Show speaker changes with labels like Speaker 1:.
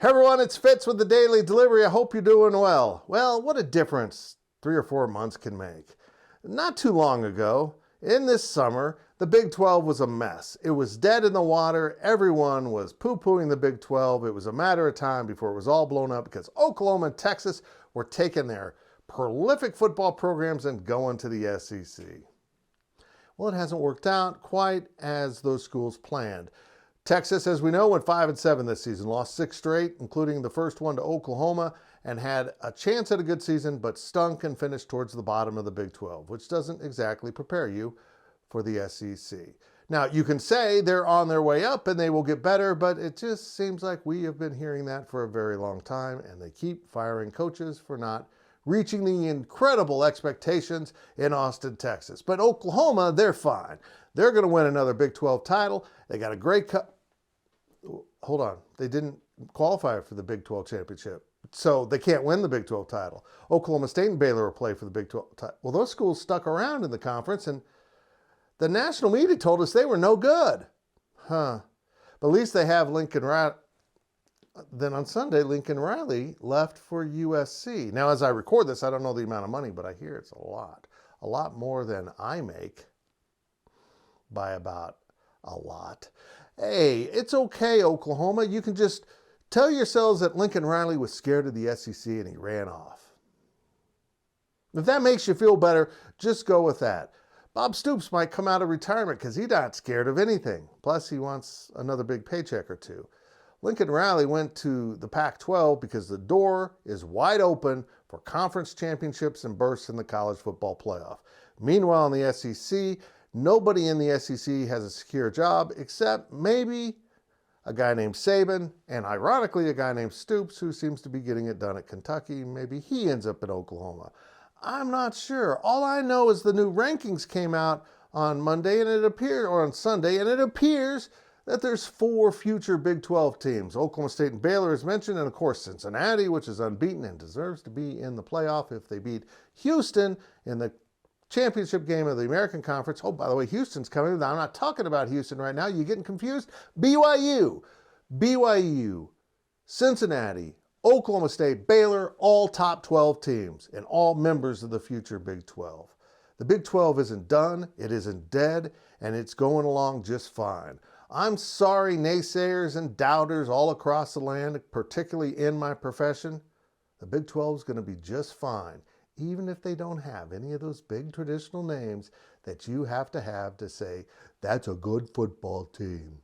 Speaker 1: Hey everyone, it's Fitz with the Daily Delivery. I hope you're doing well. Well, what a difference 3 or 4 months can make. Not too long ago, in this summer, the Big 12 was a mess. It was dead in the water. Everyone was poo-pooing the Big 12. It was a matter of time before it was all blown up because Oklahoma and Texas were taking their prolific football programs and going to the SEC. Well, it hasn't worked out quite as those schools planned. Texas, as we know, went 5-7 this season, lost 6 straight, including the first one to Oklahoma, and had a chance at a good season, but stunk and finished towards the bottom of the Big 12, which doesn't exactly prepare you for the SEC. Now, you can say they're on their way up and they will get better, but it just seems like we have been hearing that for a very long time, and they keep firing coaches for not reaching the incredible expectations in Austin, Texas. But Oklahoma, they're fine. They're going to win another Big 12 title. They got a great Hold on. They didn't qualify for the Big 12 championship, so they can't win the Big 12 title. Oklahoma State and Baylor will play for the Big 12 title. Well, those schools stuck around in the conference, and the national media told us they were no good. But at least they have Lincoln Riley. Then on Sunday, Lincoln Riley left for USC. Now, as I record this, I don't know the amount of money, but I hear it's a lot more than I make by about a lot. Hey, it's okay, Oklahoma. You can just tell yourselves that Lincoln Riley was scared of the SEC and he ran off. If that makes you feel better, just go with that. Bob Stoops might come out of retirement because he's not scared of anything. Plus, he wants another big paycheck or two. Lincoln Riley went to the Pac-12 because the door is wide open for conference championships and berths in the college football playoff. Meanwhile, in the SEC, nobody in the SEC has a secure job except maybe a guy named Saban and, ironically, a guy named Stoops who seems to be getting it done at Kentucky. Maybe he ends up in Oklahoma. I'm not sure. All I know is the new rankings came out on Monday and on Sunday, and it appears that there's 4 future Big 12 teams. Oklahoma State and Baylor is mentioned, and of course Cincinnati, which is unbeaten and deserves to be in the playoff if they beat Houston in the championship game of the American Conference. Oh, by the way, Houston's coming. Now, I'm not talking about Houston right now. You getting confused? BYU, Cincinnati, Oklahoma State, Baylor, all top 12 teams and all members of the future Big 12. The Big 12 isn't done, it isn't dead, and it's going along just fine. I'm sorry, naysayers and doubters all across the land, particularly in my profession. The Big 12 is going to be just fine, even if they don't have any of those big traditional names that you have to say, that's a good football team.